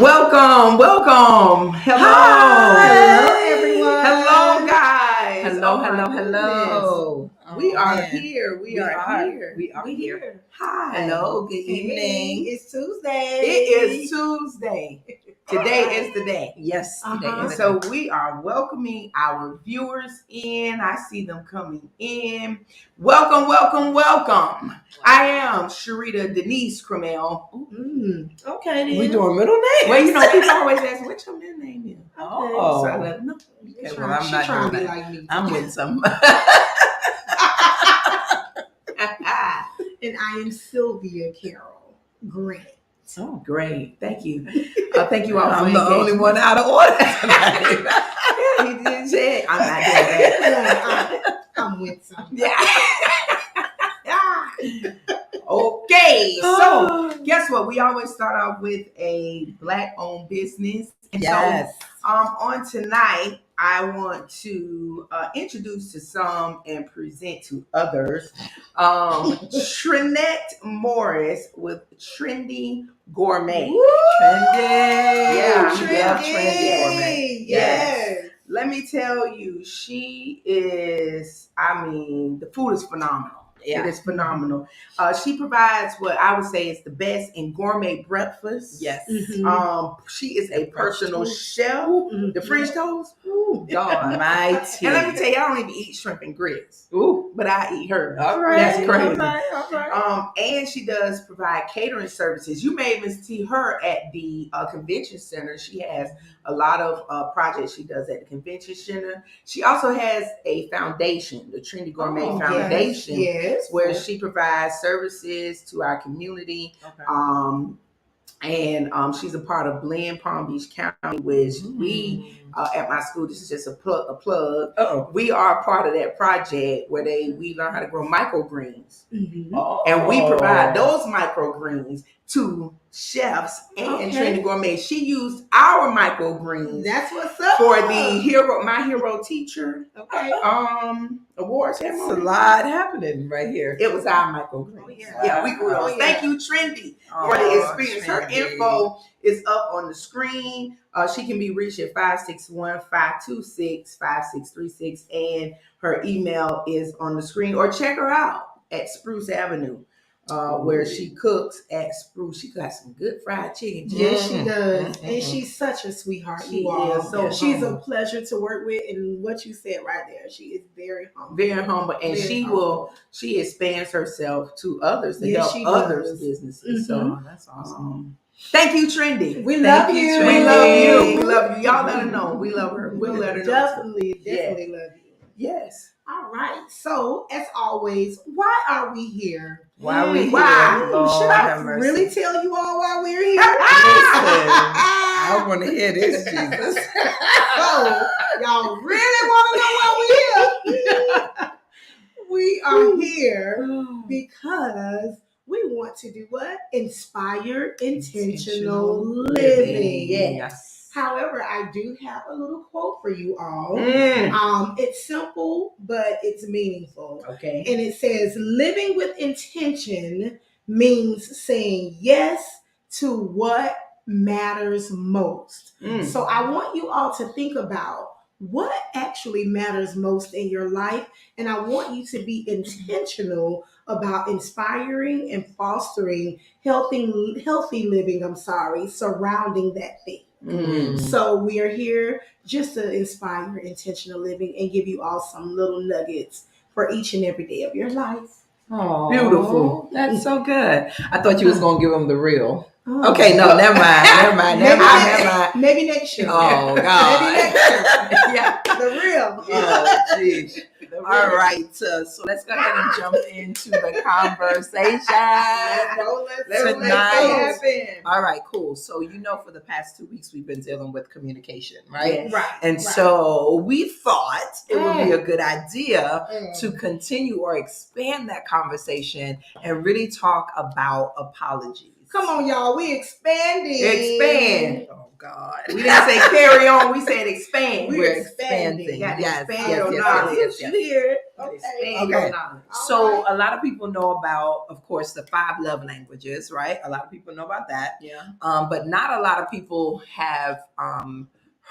Welcome. Hello. Hi. Hello, everyone. Hello, guys. Hello. We are Man. here. We are here. Hi. Hello. Good evening. It's Tuesday. It is Tuesday. Today is the day. Yes. Today And is so we are welcoming our viewers in. I see them coming in. Welcome. I am Sharita Denise Cromell. Okay, then. We doing middle name? Well, people always ask, what your middle name is? Oh. So I let them know. Okay, well, I'm not trying doing to be that. like me. I'm with some. And I am Sylvia Carol Grant. Oh, great. Thank you. Thank you all for I'm the engaging. only one out of order tonight. Yeah, he did say, I'm not doing that. I'm with some. Yeah. Okay, so guess what? We always start off with a Black-owned business. And Yes. so on tonight, I want to introduce to some and present to others Trinette Morris with Trendy Gourmet. Trendy. Yeah, Trendy Gourmet. Yes. Let me tell you, she is, the food is phenomenal. Yeah. It is phenomenal. She provides what I would say is the best in gourmet breakfast. Yes. She is a personal chef. The French toast. Ooh, God, mighty. And let me tell you, I don't even eat shrimp and grits. Ooh, but I eat hers. all right. That's crazy. All right. And she does provide catering services. You may even see her at the convention center. She has a lot of projects she does at the convention center. She also has a foundation, the Trendy Gourmet Foundation, where she provides services to our community. Okay. And she's a part of Blend Palm Beach County, which we at my school. This is just a plug. Uh-oh. We are a part of that project where we learn how to grow microgreens, Oh. and we provide those microgreens to chefs and Trendy Gourmet. She used our microgreens. That's what's up for the My Hero Teacher award ceremony. It's a lot happening right here. It was our microgreens. We grew those. Thank you, Trendy, for the experience. Her info is up on the screen. She can be reached at 561-526-5636, and her email is on the screen. Or check her out at Spruce Avenue, where she cooks at Spruce. She got some good fried chicken. Yes, she does. And she's such a sweetheart. She is so she's humble. a pleasure to work with. And what you said right there, she is very humble. Very humble. And she expands herself to others to help others' businesses. So that's awesome. Thank you, Trendy. We love you. We love you. Y'all let her know. We love her. We'll let her know. Definitely love you. Yes. All right. So, as always, why are we here? Why are we here? Why? Should I really tell you all why we're here? Listen, I want to hear this, Jesus. So, y'all really want to know why we're here? We are here because we want to do what? Inspire intentional living. Yes. However, I do have a little quote for you all. It's simple, but it's meaningful. Okay. And it says, living with intention means saying yes to what matters most. So I want you all to think about what actually matters most in your life. And I want you to be intentional about inspiring and fostering healthy living, surrounding that thing. So we are here just to inspire intentional living and give you all some little nuggets for each and every day of your life. Oh, beautiful. That's so good. I thought you was going to give them the real. Okay, no, never mind. Maybe next year. Oh, God. Maybe next year. Yeah, the real. Oh, jeez. All right, so let's go ahead and jump into the conversation tonight. All right, cool. So for the past 2 weeks we've been dealing with communication, right? Right. And so we thought it would be a good idea to continue or expand that conversation and really talk about apologies. Come on, y'all. We expanding. Expand. Oh God. We didn't say carry on. We said expand. We're expanding. You got to Yes, expand yes, your yes, knowledge. yes, yes. You hear it? Expand Okay. your knowledge. So a lot of people know about, of course, the 5 love languages, right? A lot of people know about that. Yeah. But not a lot of people have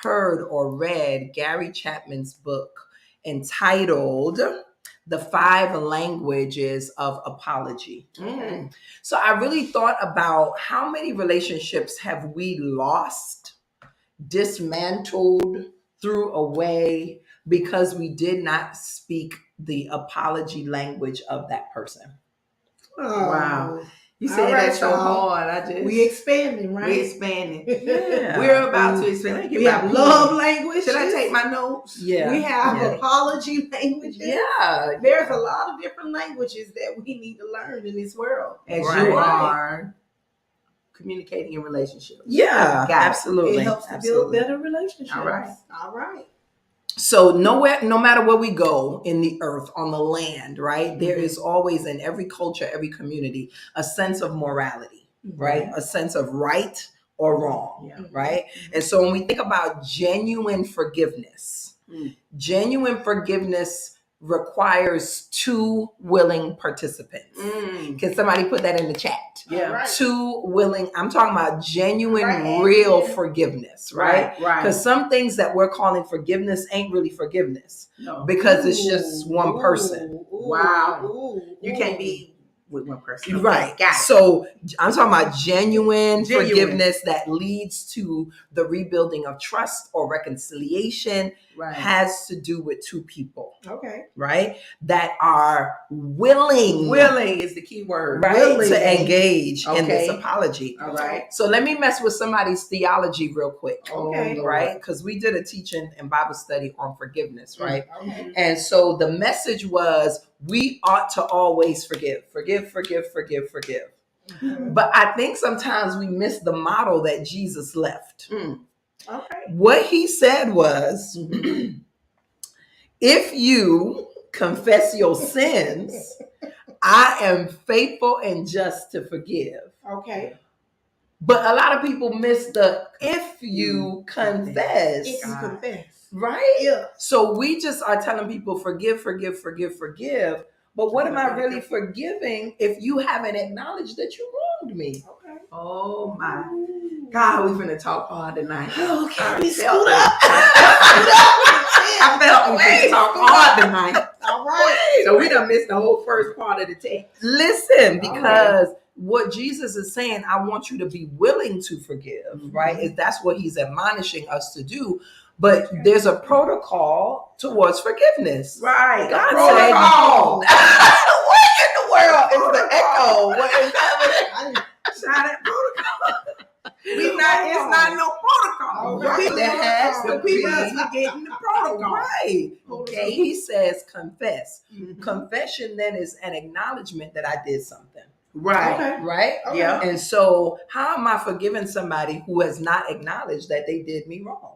heard or read Gary Chapman's book entitled The 5 Languages of Apology. Mm. So I really thought about how many relationships have we lost, dismantled, threw away because we did not speak the apology language of that person. Oh, Wow. You All said right, that so y'all. hard. We expanding, right? We expanding. Yeah. We're about to expand. We have love language. Should I take my notes? Yeah. We have Yeah. apology languages. Yeah. There's a lot of different languages that we need to learn in this world. As Right. you are communicating in relationships. Yeah, Got it. absolutely. It helps to build Absolutely. better relationships. All right. All right. So no matter where we go in the earth, on the land, right, there Mhm. is always in every culture, every community, a sense of morality, right? A sense of right or wrong, Yeah. right? And so when we think about genuine forgiveness, genuine forgiveness requires 2 willing participants. Mm. Can somebody put that in the chat? Yeah. All right. 2 willing, I'm talking about genuine, Right. real forgiveness, right? Right. Because some things that we're calling forgiveness ain't really forgiveness No. because it's just one Ooh, person. ooh, Wow. ooh, You ooh. can't be with one person. Okay, Right. Got it. So I'm talking about genuine Genuine. forgiveness that leads to the rebuilding of trust or reconciliation Right. has to do with 2 people, Okay. right? That are willing, Willing is the key word. right, Willing. to engage in this Okay. apology. All right. So let me mess with somebody's theology real quick. Okay. Right? Because we did a teaching and Bible study on forgiveness, right? Okay. And so the message was we ought to always forgive. Mhm. But I think sometimes we miss the model that Jesus left. Mm. Okay. What he said was, Mhm. if you confess your sins, I am faithful and just to forgive. Okay. But a lot of people miss the if you confess. If you confess. Right? Yeah. So we just are telling people forgive. But what am I really forgiving if you haven't acknowledged that you wronged me? Okay. Oh my God, we're finna talk all tonight. Okay. I We felt scoot it. up. I felt we finna talk hard tonight. All right. So we done missed the whole first part of the text. Listen, because what Jesus is saying, I want you to be willing to forgive, right? Is that's what he's admonishing us to do. But there's a protocol towards forgiveness. Right. God Protocol. said, what in the world is the echo? What is happening? Shout out protocol. It's not no protocol. Right. There has The to people be. is forgetting the protocol. Right. Okay. He says confess. Mhm. Confession then is an acknowledgement that I did something. Right. Okay. Right? Okay. Yeah. And so how am I forgiving somebody who has not acknowledged that they did me wrong?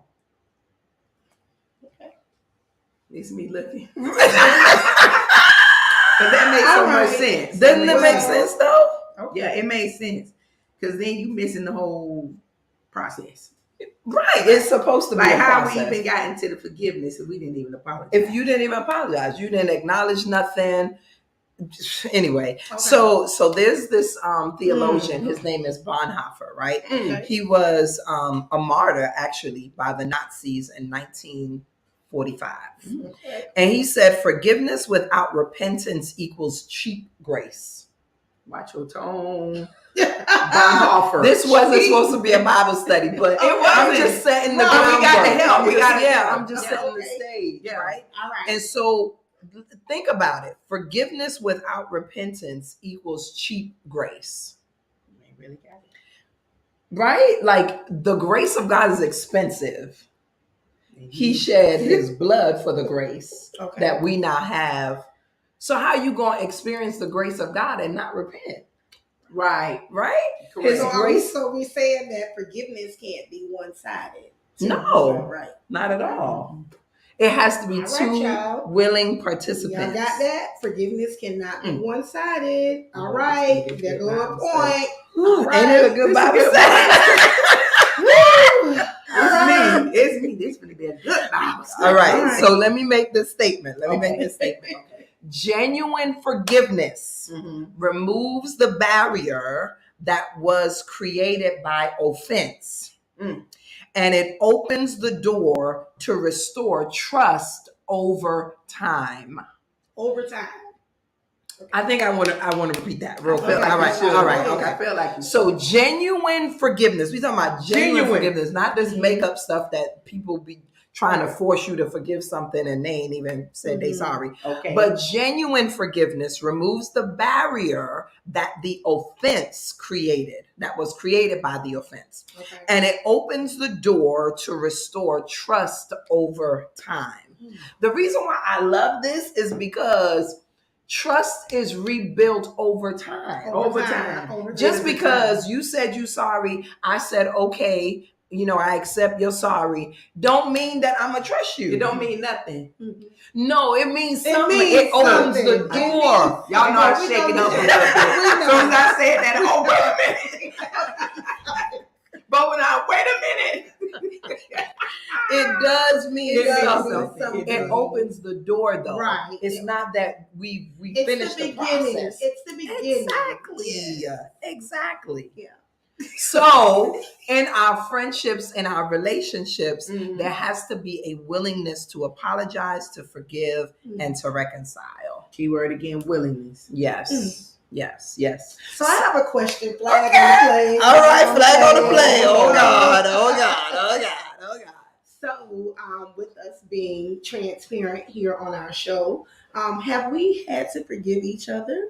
It's me looking. Doesn't Because that makes so All much right. sense. it make sense though? Okay. Yeah, it makes sense. Because then you missing the whole process. Right. It's supposed to be Like a how process. we even got into the forgiveness if we didn't even apologize. If you didn't even apologize, you didn't acknowledge nothing. Anyway, Okay. so there's this theologian. His name is Bonhoeffer, right? Mm. He was a martyr actually by the Nazis in 1945. Okay. And he said forgiveness without repentance equals cheap grace. Watch your tone. Bonhoeffer. This wasn't supposed to be a Bible study, but It wasn't. I'm just setting the No, groundwork. we got to help. We got to I'm just Yeah. setting the Okay. stage, Yeah. right? All right. And so think about it. Forgiveness without repentance equals cheap grace. You ain't really got it. Right? Like the grace of God is expensive. He shed his blood for the grace Okay. that we now have. So how you going to experience the grace of God and not repent? Right. Right? Correct. His grace- So we saying that forgiveness can't be one-sided. No. Right. Not at all. It has to be All right, two y'all. willing participants. Y'all got that? Forgiveness cannot be one-sided. All Well, right. it's There a go a Bible point. Ooh, All ain't it a right. good This is Bible good study? Woo! All right. It's me. It's me. This is gonna be a good Bible study. All right. All right. So let me make this statement. Okay. Genuine forgiveness removes the barrier that was created by offense. Mm. And it opens the door to restore trust over time. Over time. I think I want to repeat that real quick. Okay, All right. sure. All right. Okay. Okay. I feel like you So genuine forgiveness. We talking about genuine forgiveness, not this makeup stuff that people be trying to force you to forgive something and they ain't even said they sorry. Okay. But genuine forgiveness removes the barrier that the offense created, that was created by the offense. Okay. And it opens the door to restore trust over time. The reason why I love this is because trust is rebuilt over time. Over time. Just because you said you sorry, I said, okay, I accept you're sorry, don't mean that I'm going to trust you. It don't mean nothing. Mhm. No, it means It something. means It opens something. the It door. means- Y'all know I'm We shaking know up a that. little bit. We As know. soon as I said that, oh, wait a minute. But when I wait a minute, It does mean It does something. mean something. It opens the door, though. Right. It's not that we It's finished the the beginning. process. It's the beginning. Exactly. Yeah. Exactly. Yeah. So, in our friendships, in our relationships, Mhm. there has to be a willingness to apologize, to forgive, and to reconcile. Keyword again, willingness. Yes. Yes. Yes. So I have a question. Flag on the play. All right, flag on the play. Oh Okay. God. Oh God. Oh God. Oh God. So, with us being transparent here on our show, have we had to forgive each other?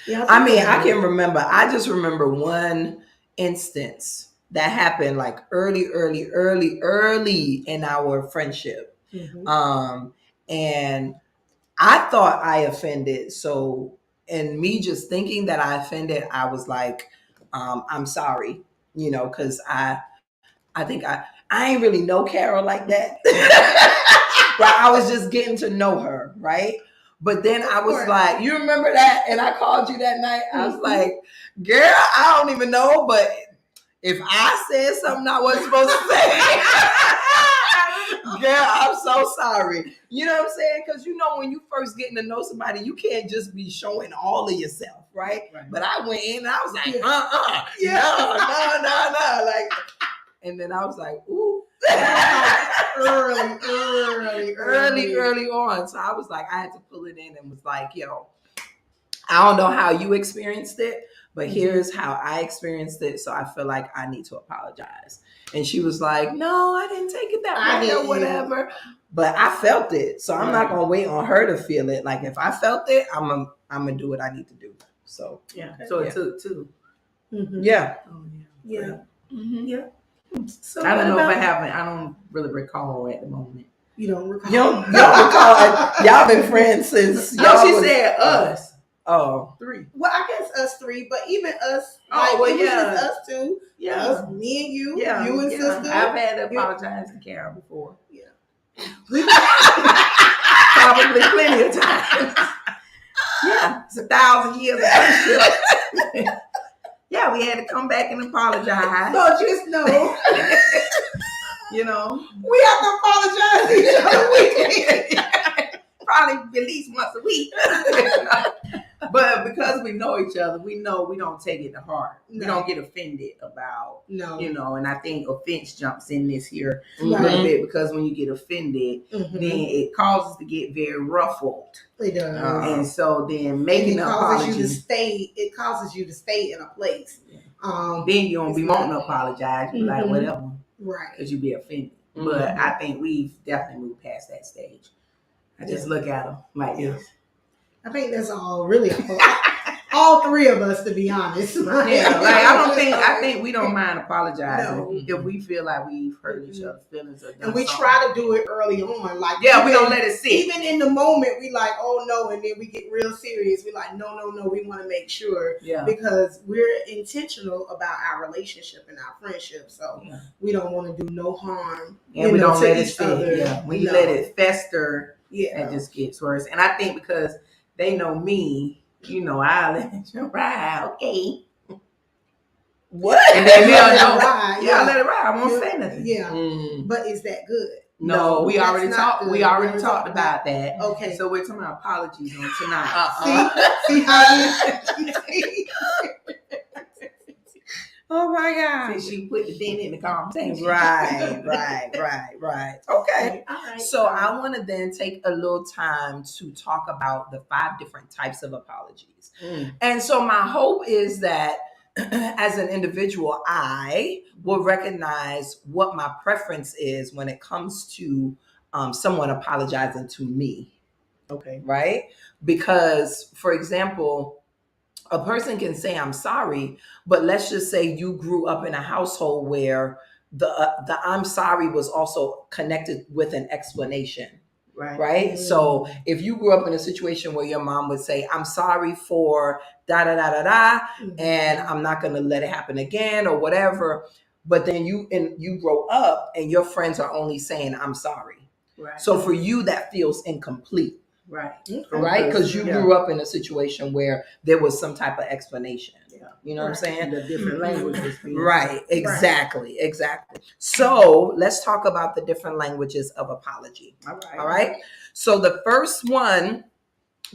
Yeah, I mean, I can remember. I just remember one instance that happened like early in our friendship. Mhm. And I thought I offended. So, and me just thinking that I offended, I was like, I'm sorry, because I think I ain't really know Carol like that. But I was just getting to know her, right? But then I was like, you remember that? And I called you that night. I was like, girl, I don't even know, but if I said something I wasn't supposed to say, girl, I'm so sorry. You know what I'm saying? Because when you first getting to know somebody, you can't just be showing all of yourself, right? But I went in and I was like, no. Like, and then I was like, ooh. early on. So I was like, I had to pull it in and was like, yo, I don't know how you experienced it, but here's how I experienced it. So I feel like I need to apologize. And she was like, no, I didn't take it that way or whatever. But I felt it. So I'm not going to wait on her to feel it. Like if I felt it, I'm going to do what I need to do. So, Yeah. So it took two. Mhm. yeah. Oh, Yeah. Mm-hmm. Yeah. So I don't know if what I about- haven't. I don't really recall at the moment. You don't recall. You don't recall, y'all been friends since No, y'all she was- said us. Oh. Three. Well, I guess us three, but even us, Oh, well, it was yeah. just us two. Yeah. Us, me and you, Yeah. you and yeah. sister. I've had to apologize to Carol before. We- Probably plenty of times. Yeah. It's 1,000 years of friendship. Yeah, we had to come back and apologize. So just know, You know, we have to apologize to each other weekly. probably at least once a week. But because we know each other, we know we don't take it to heart. We No. don't get offended about, No. and I think offense jumps in this here a Right. little bit because when you get offended, Mhm. then it causes to get very ruffled. It does. And so then And making it an causes you apology, to stay. It causes you to stay in a place. then you don't be It's wanting not- to apologize. Be like, Mhm. whatever, Right. because you be offended. Mhm. But I think we've definitely moved past that stage. I just look at them like this. I think that's all really. All all three of us, to be honest. Yeah, like I think we don't mind apologizing No. if we feel like we've hurt each other's feelings or done And we something. try to do it early on. Like, Yeah, we even- don't let it sit. Even in the moment, we like, oh no, and then we get real serious. We like, no, we want to make sure Yeah. because we're intentional about our relationship and our friendship. So Yeah. we don't want to do no harm. And we don't to let it each sit. other. Yeah. When you No. let it fester, Yeah. it just gets worse. And I think because they know me, I'll let it ride. Okay. What? And then they'll Let it know. ride, Yeah, I'll let it ride. I won't Yeah. say nothing. Yeah. Mm. But is that good? No, we that's already not talked. good. We already We're talked talking about that. Okay. So we're talking about apologies on tonight. See how you Oh my God. Since you put the thing in the conversation. Right. Okay. All right. So I want to then take a little time to talk about the 5 different types of apologies. Mm. And so my hope is that as an individual, I will recognize what my preference is when it comes to someone apologizing to me, Okay. right? Because, for example, a person can say I'm sorry, but let's just say you grew up in a household where the I'm sorry was also connected with an explanation. Right. So if you grew up in a situation where your mom would say, I'm sorry for da da da da da, and I'm not going to let it happen again or whatever. But then you grow up and your friends are only saying, I'm sorry. Right. So for you, that feels incomplete. Right. Right. Because you Yeah. grew up in a situation where there was some type of explanation. Yeah. You know what I'm saying? The different languages. being- Right. Exactly. So let's talk about the different languages of apology. All right. So the first one,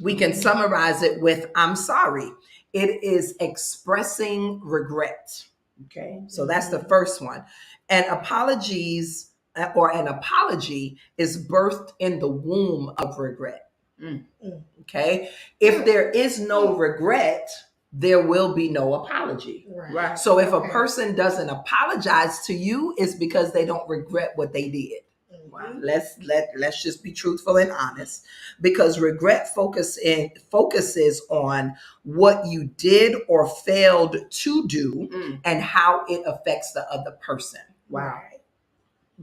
we can summarize it with I'm sorry. It is expressing regret. Okay. So that's the first one. And apologies or an apology is birthed in the womb of regret. Okay. If there is no regret, there will be no apology. Right. So if a Okay. person doesn't apologize to you, it's because they don't regret what they did. Wow. Let's just be truthful and honest, because regret focuses on what you did or failed to do and how it affects the other person. Wow.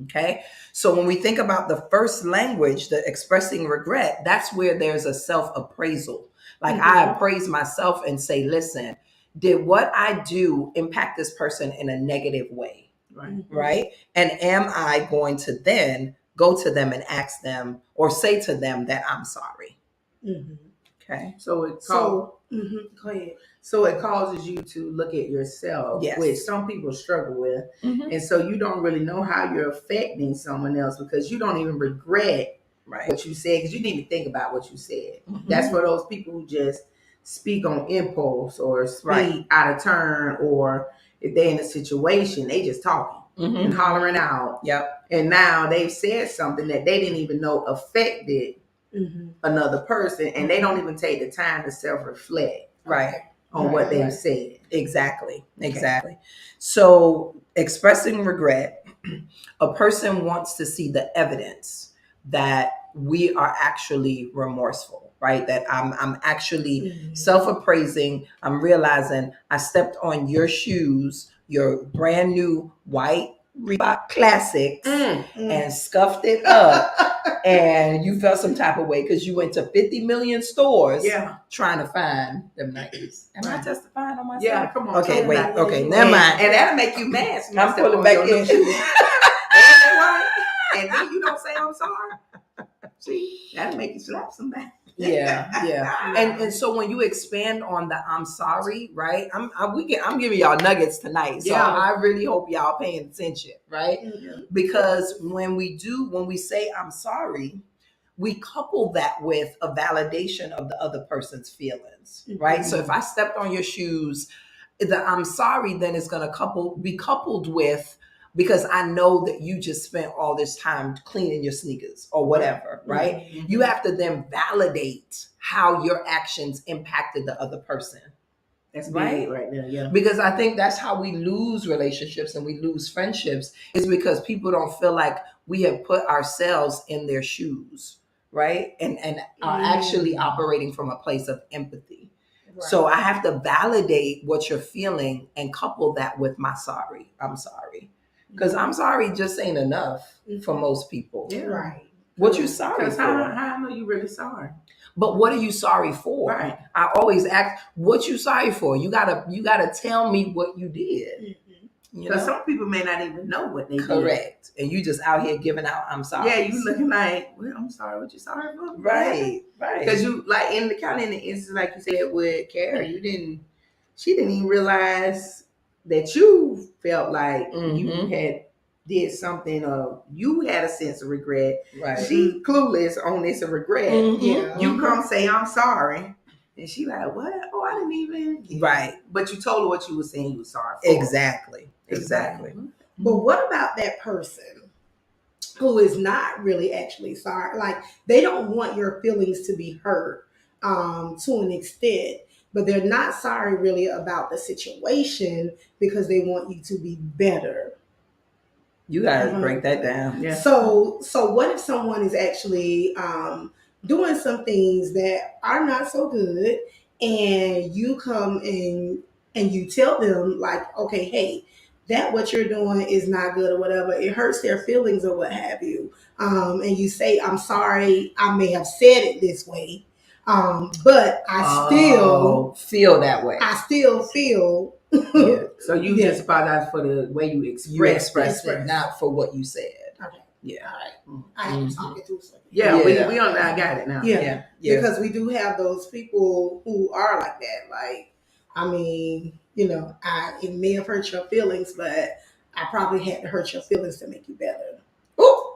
Okay. So when we think about the first language, the expressing regret, that's where there's a self-appraisal. Like I appraise myself and say, listen, did what I do impact this person in a negative way? Right. Right. And am I going to then go to them and ask them or say to them that I'm sorry? Okay. So it So, go ahead. So it causes you to look at yourself, Yes. which some people struggle with. And so you don't really know how you're affecting someone else because you don't even regret Right. what you said because you didn't even think about what you said. That's for those people who just speak on impulse or speak Right. out of turn, or if they're in a situation, they just talking and hollering out. Yep. And now they've said something that they didn't even know affected another person, and they don't even take the time to self-reflect Right. on what they've said. Exactly. So expressing regret, a person wants to see the evidence that we are actually remorseful, right? That I'm actually self-appraising. I'm realizing I stepped on your shoes, your brand new white Reebok Classics, and scuffed it up. And you felt some type of way because you went to 50 million stores trying to find them Nikes. Am I testifying on myself? Yeah, come on. Okay, talk wait. about it. Okay, never mind. And that'll make you mad. So I'm pulling back in. And then you don't say I'm sorry. See, that'll make you slap somebody. Yeah. And so when you expand on the I'm sorry, right? I'm giving y'all nuggets tonight. So Yeah. I really hope y'all paying attention, right? Because when we say I'm sorry, we couple that with a validation of the other person's feelings, right? So if I stepped on your shoes, the I'm sorry then is going to be coupled with, because I know that you just spent all this time cleaning your sneakers or whatever, right? You have to then validate how your actions impacted the other person. That's Right? big right there, yeah. Because I think that's how we lose relationships and we lose friendships, is because people don't feel like we have put ourselves in their shoes, right? And are actually operating from a place of empathy. Right. So I have to validate what you're feeling and couple that with my sorry. I'm sorry. Because I'm sorry just ain't enough for most people. Yeah. Right. What you sorry Because for? how I know you really sorry? But what are you sorry for? Right. I always ask, what you sorry for? You gotta tell me what you did. Mhm. You Because know? some people may not even know what they did. Correct. And you just out here giving out, I'm sorry. Yeah, you looking like, well, I'm sorry. What you sorry for? Right. Right. Because you like in the instance, like you said with Kara, she didn't even realize that you felt like you Mhm. had did something or you had a sense of regret. Right. She clueless on this regret. Mhm. Yeah. You come say I'm sorry, and she like, what? Oh, I didn't even. Right. But you told her what you were saying you were sorry for. Exactly. Exactly. But what about that person who is not really actually sorry? Like they don't want your feelings to be hurt to an extent, but they're not sorry really about the situation because they want you to be better. You gotta break that down. Yeah. So what if someone is actually doing some things that are not so good, and you come and you tell them like, okay, hey, that what you're doing is not good or whatever. It hurts their feelings or what have you. And you say, I'm sorry, I may have said it this way, but I feel that way. still feel. Yeah. So you Yeah. just apologize for the way you You expressed expressed it. it, not for what you said. Okay. Yeah. All right. I have to talk it through something. Yeah, Yeah. we I got it now. Yeah. Yeah. Because we do have those people who are like that. Like, I mean, it may have hurt your feelings, but I probably had to hurt your feelings to make you better. Ooh.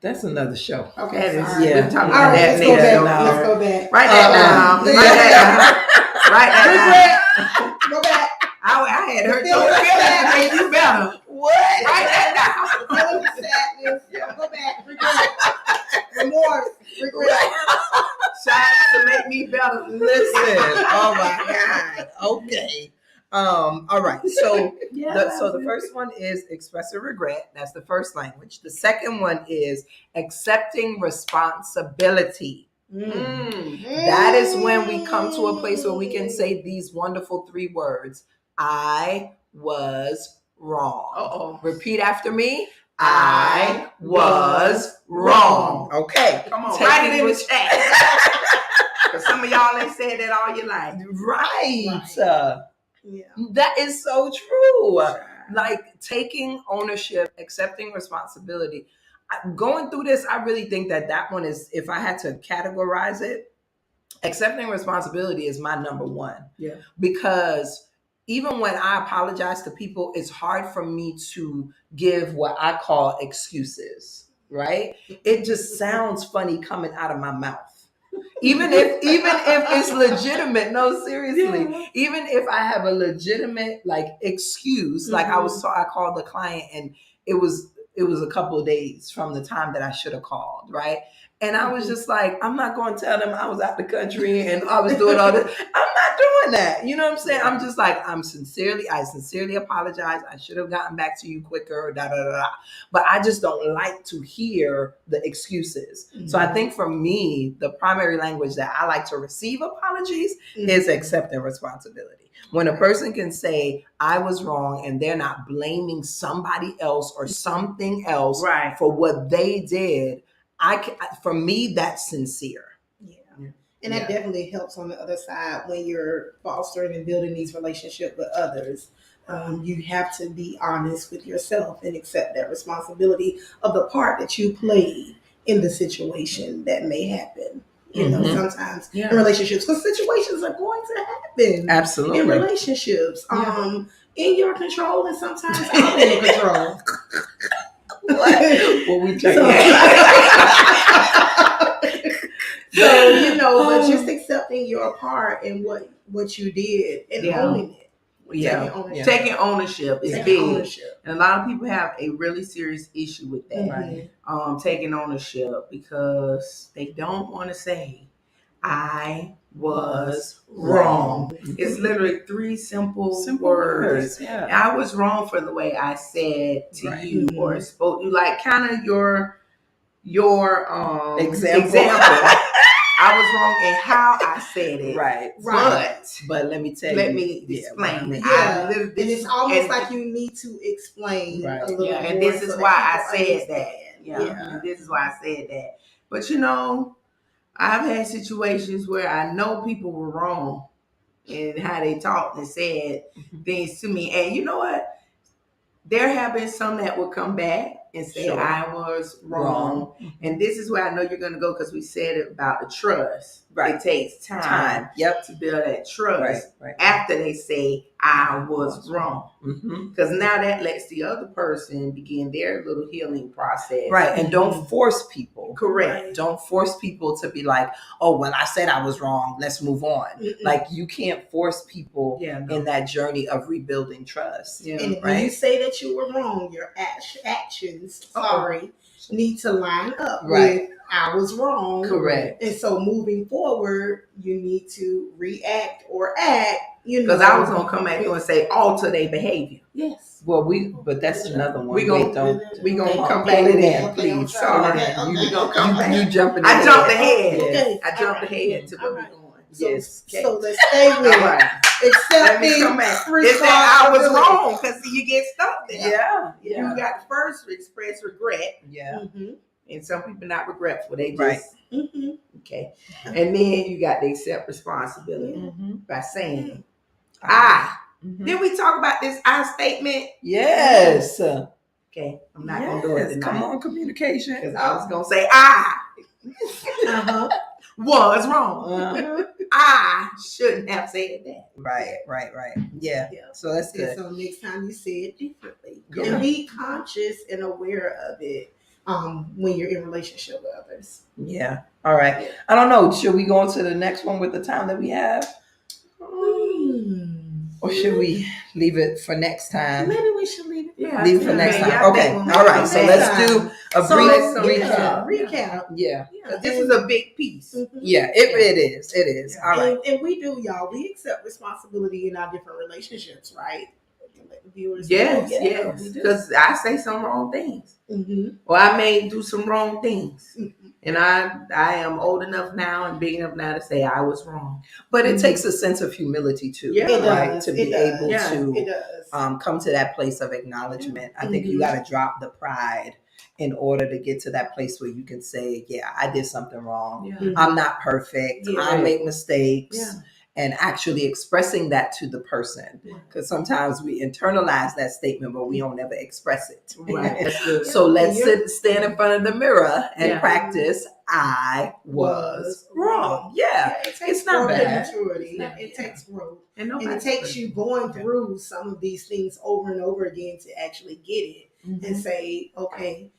That's another show. Okay, That is, sorry. yeah. we're talking All about right, that let's go next back. show. Let's go back. Write that down. Yeah. Write that down. Write that Regret. Go back. down. I had hurt your Feelings feelings to make you better. What? Write that down. Feelings, sadness. Go back. Regret. Remorse. Regret. Shout to make me better. Listen. Oh my God. Okay. All right. So the first one is expressive regret. That's the first language. The second one is accepting responsibility. That is when we come to a place where we can say these wonderful 3 words. I was wrong. Uh-oh. Repeat after me. I was wrong. Okay. Come on, Take write it in the res- chat. Because some of y'all ain't said that all your life. Right. Yeah. That is so true. Like taking ownership, accepting responsibility. Going through this, I really think that one is, if I had to categorize it, accepting responsibility is my number one. Yeah. Because even when I apologize to people, it's hard for me to give what I call excuses, right? It just sounds funny coming out of my mouth. Even if it's legitimate, no, seriously. Yeah. Even if I have a legitimate excuse, I called the client and it was a couple of days from the time that I should have called, right? And I was just like, I'm not going to tell them I was out the country and I was doing all this. I'm not doing that. You know what I'm saying? I'm just like, I sincerely apologize. I should have gotten back to you quicker, da, da, da, da. But I just don't like to hear the excuses. Mm-hmm. So I think for me, the primary language that I like to receive apologies is accepting responsibility. When a person can say, I was wrong, and they're not blaming somebody else or something else for what they did, for me, that's sincere. Yeah. And that definitely helps on the other side when you're fostering and building these relationships with others. You have to be honest with yourself and accept that responsibility of the part that you played in the situation that may happen. You know, sometimes in relationships, because situations are going to happen. Absolutely. In relationships. In your control and sometimes out of your control. What we take. But just accepting your part in what you did and owning it. Taking ownership is big. And a lot of people have a really serious issue with that. Right. Taking ownership because they don't want to say, I was wrong. It's literally 3 simple words. Yeah. I was wrong for the way I said to you or spoke. You like kind of your example. I was wrong in how I said it. Right. But let me tell you. Let me explain. Yeah, I and it's almost like you need to explain Right. a little Yeah, more. and this is so why that I people said that. understand. And this is why I said that. But you know, I've had situations where I know people were wrong in how they talked and said things to me. And you know what? There have been some that will come back and say Sure. I was wrong. And this is where I know you're going to go because we said it about the trust. Right. It takes time. Yep. To build that trust Right. after they say I was wrong. Mm-hmm. Because now that lets the other person begin their little healing process. Right. And don't force people. Correct. Don't force people to be like, oh, well, I said I was wrong. Let's move on. Like you can't force people in that journey of rebuilding trust. Yeah. And when you say that you were wrong, your actions, need to line up with I was wrong. Correct. And so moving forward, you need to react or act. Because I was gonna come at you and say alter their behavior. Yes. Well, but that's another one. We gonna come back pull it in, in, please. Pull Sorry, it in. we gonna come back. You jumping. I jumped ahead. Okay. I jumped ahead to where we're going. Yes. Okay. So let's stay with All right. accepting Let me come back. It's that I was wrong because you get stuck there. Yeah. You got to first express regret. Yeah. And some people not regretful. They just Right. okay. And then you got to accept responsibility by saying I. Did we talk about this I statement? Yes. Okay. I'm not gonna do it tonight. Come on, communication. Because I was gonna say I was wrong. I shouldn't have said that. Right. Yeah. So that's good. So next time you say it differently. Yeah. And be conscious and aware of it when you're in relationship with others. Yeah. All right. I don't know. Should we go on to the next one with the time that we have? Or should we leave it for next time? Maybe we should leave it. Yeah, Leave it for next yeah, time. Okay. All right. So let's do a brief recap. Recap. Yeah. This is a big piece. Yeah. It is. It is. All right. And we do, y'all. We accept responsibility in our different relationships, right? Let the viewers Yes, know. yes. We do. Because I say some wrong things. Mm-hmm. Or I may do some wrong things. And I am old enough now and big enough now to say I was wrong. But it takes a sense of humility too, Yeah, it right? does. To be able to It does. come to that place of acknowledgement. I think you got to drop the pride in order to get to that place where you can say, yeah, I did something wrong. Yeah. I'm not perfect. Yeah. I make mistakes. Yeah. And actually expressing that to the person. Because sometimes we internalize that statement, but we don't ever express it. Right. That's good. So let's stand in front of the mirror and Yeah. practice I was wrong. Yeah. It takes It's not growth bad. and maturity. It's not- It takes growth. And And it takes you going through some of these things over and over again to actually get it and say, okay,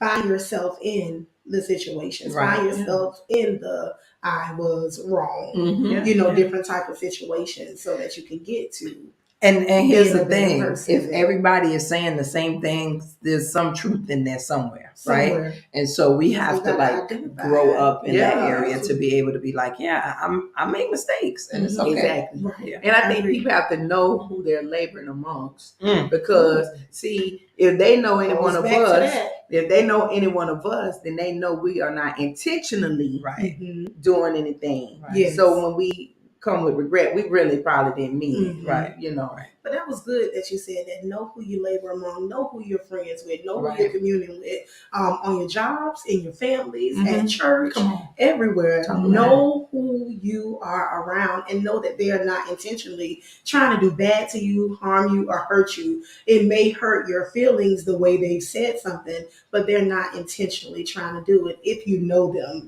find yourself in the situations. Right. Find yourself in the I was wrong. Mhm. Different type of situations so that you can get to. And here's Being the a better thing: person. if everybody is saying the same things, there's some truth in there somewhere, right? Somewhere. And so we have to gotta like identify grow it. up in that Yeah. area to be able to be like, yeah, I make mistakes, and it's okay. Exactly. Right. Yeah. And I think people have to know who they're laboring amongst. Mm. Because see, if they know any one Goes of back to us, that. if they know any one of us, then they know we are not intentionally Right. doing anything. Right. Yes. So when we come with regret, we really probably didn't mean it. Right. You know. But that was good that you said that. Know who you labor among, know who you're friends with, know Right. who you're communing with, on your jobs, in your families, Mhm. at church, Come on. everywhere. Talk about Know who you are around and know that they are not intentionally trying to do bad to you, harm you, or hurt you. It may hurt your feelings the way they've said something, but they're not intentionally trying to do it. If you know them,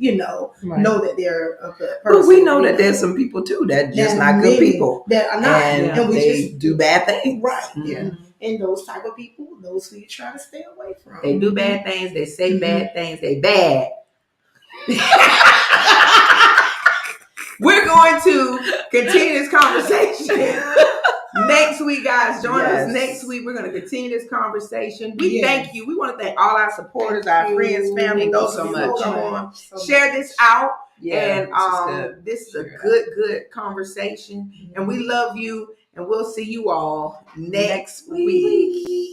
Right. know that they're a good person. But we know that there's some people too that just not good many people, that are not. and And we they just do bad things. Right. Yeah. And those type of people, those who you try to stay away from. They do bad things. They say bad things. They bad. We're going to continue this conversation next week, guys. Join us Yes. next week. We're going to continue this conversation. We Yes. thank you. We want to thank all our supporters, our Thank friends, you. family, Thank those you so who much. come on. So Share much. this out. Yeah. And this is a good conversation. And we love you. And we'll see you all next week.